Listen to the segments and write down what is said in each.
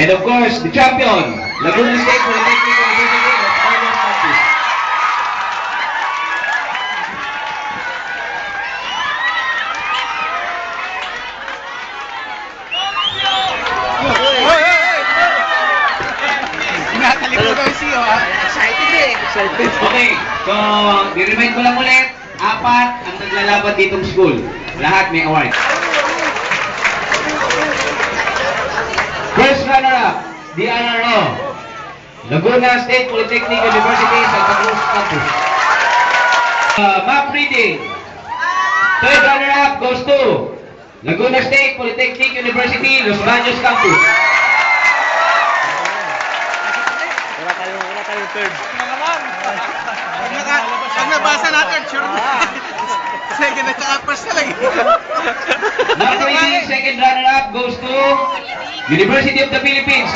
And of course, the champion, Laguna State Polytechnic University of Baños Campus. Okay, so, i-remind ko lang ulit, 4 ang naglalaban ditong school. Lahat may award. First runner-up, DRRO, Laguna State Polytechnic University, Santa Cruz Campus. Map reading. Third runner-up goes to Laguna State Polytechnic University, Los Baños Campus. Wala tayong third. Pag nabasa natin, sure na. Second at saka first na lang. Map reading, second runner-up goes to University of the Philippines.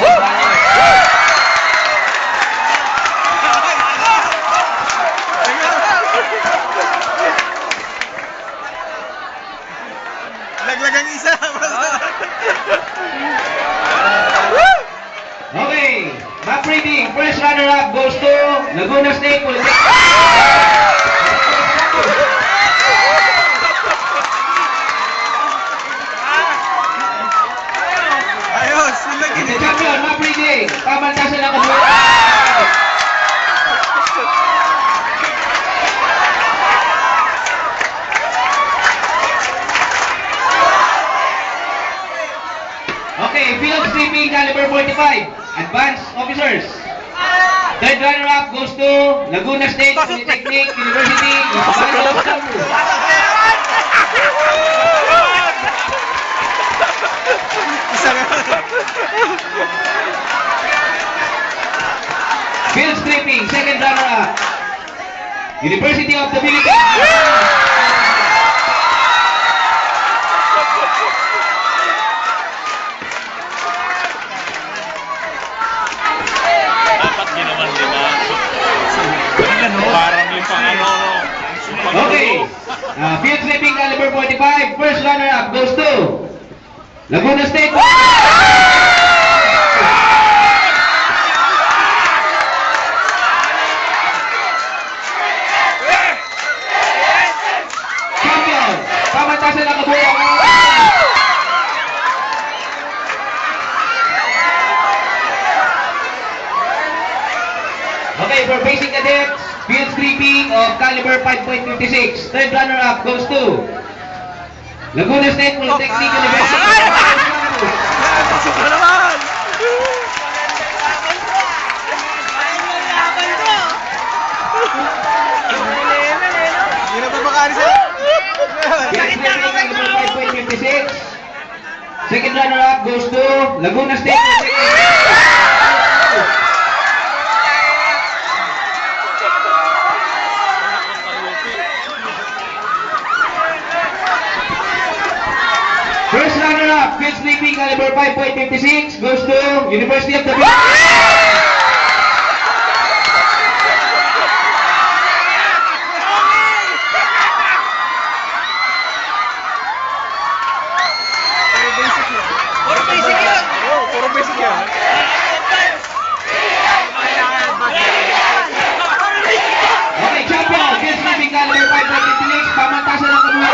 Laglagang isa. Okay, map reading, first runner-up goes to Laguna State Polytechnic. Ayos, And the champion, map reading, pamantasan ang kabuo. Okay, field sweeping caliber 45, advanced officers. Third runner-up goes to Laguna State Polytechnic University, Los Baños Campus. Field stripping, second runner-up, University of the Philippines. Dapat ginawan lima. Parang yung pang Okay, field stripping caliber 45, first runner-up goes to Laguna State. Champion, pamantasan ang kabuo. Okay, for basic cadets, field stripping of caliber 5.56. Third runner-up goes to Laguna State Polytechnic University. Pasok na naman. Hindi na babakari sa'yo. Field stripping caliber 5.56. Second runner-up goes to Laguna State Polytechnic. First runner-up, field stripping caliber 5.56 goes to University of the Philippines. Puro basic yan. Okay, champion, field stripping caliber 5.56, pamantasan ang kabuo.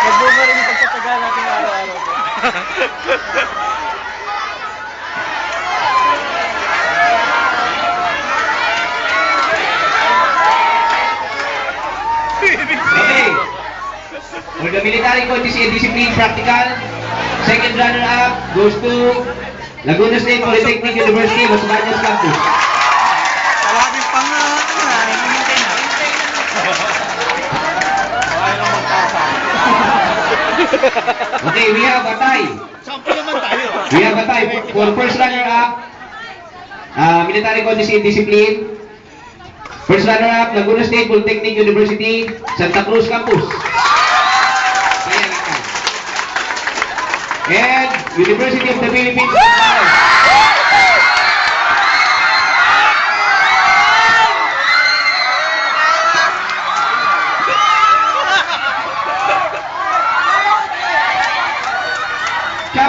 Nagbunga rin yung pagtataga natin araw-araw. Okay. For the military courtesy and discipline practical, second runner-up goes to Laguna State Polytechnic University, Los Baños Campus. Kalahati pang hinihintay na. Kaya lang magkasa. Okay, we have a tie. Sample naman tayo. We have a tie for first runner-up, military courtesy and discipline. First runner-up, Laguna State Polytechnic University, Santa Cruz Campus. And University of the Philippines.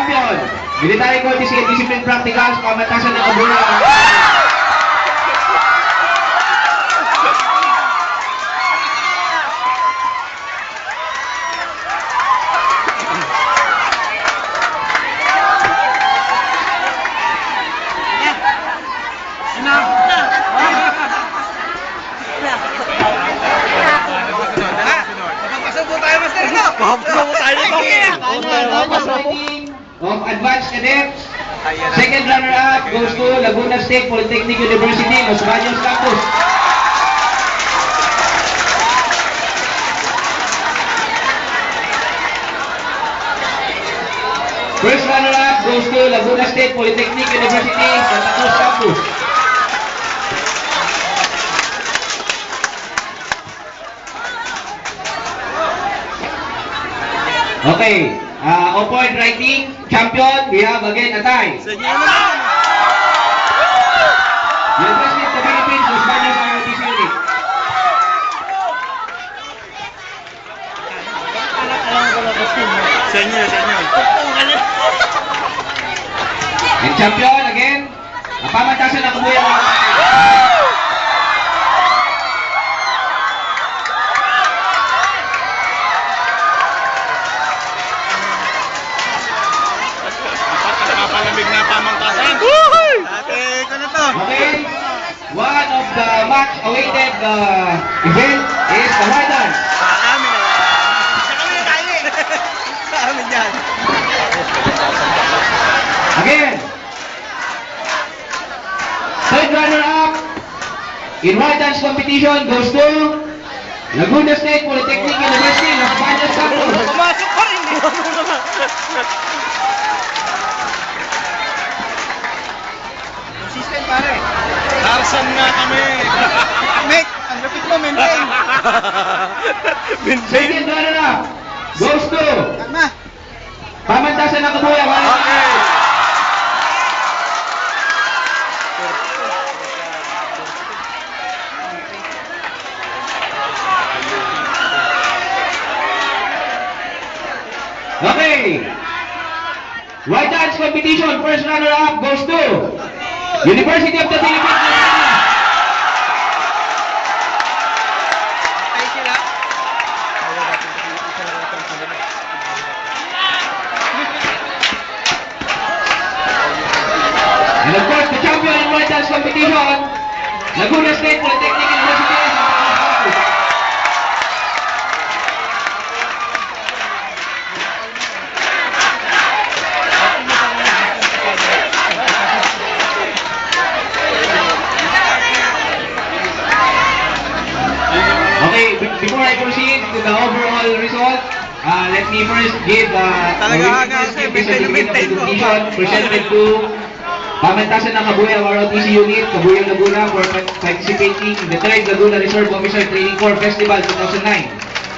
champion, Military Courtesy and Discipline Practicals, pamantasan ng Kabuya. Of Advanced Cadets, second runner-up goes to Laguna State Polytechnic University, Los Baños Campus. First runner-up goes to Laguna State Polytechnic University, Santa Cruz Campus. Okay, on-point writing champion, we have again a tie. University of the Philippines, Los Baños ROTC Unit. And champion again, pamantasan ng Kabuya. Papalamig na pamantasan. Ate, ko na to. Okay, one of the much awaited event is the High Dance. Sa amin na yan. Sa kami na tayo eh. Sa amin yan. Again, third runner-up in High Dance competition goes to Laguna State Polytechnic University, Los Baños Campus. Pumasok pa rin eh. Consistent pare. Tarsan na kami. Mek, ang lapit mo, maintain. Second runner-up goes to Kalma. pamantasan ng Kabuya. Okay. Okay. Right dance competition, first runner-up goes to University of the Philippines. Ay sila. And of course, the champion in right dance competition, Laguna State Polytechnic University. Okay, before I proceed to the overall result, let me first give Talaga nga, give sir, the certificate of maintain mo. recognition presented to pamantasan ng Kabuya ROTC Unit, Kabuya Laguna for participating in the 3rd Laguna Reserve Officer Training Corps Festival 2009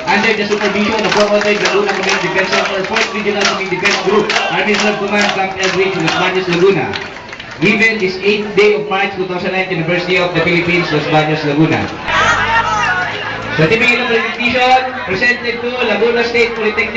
under the supervision of 400 Laguna Command Defense Center 4th Regional Command Defense Group, Army Reserve Command, Camp Eldridge, Los Baños, Laguna. Given this 8th day of March 2009, University of the Philippines, Los Baños, Laguna. Certificate of recognition presented to Laguna State Polytechnic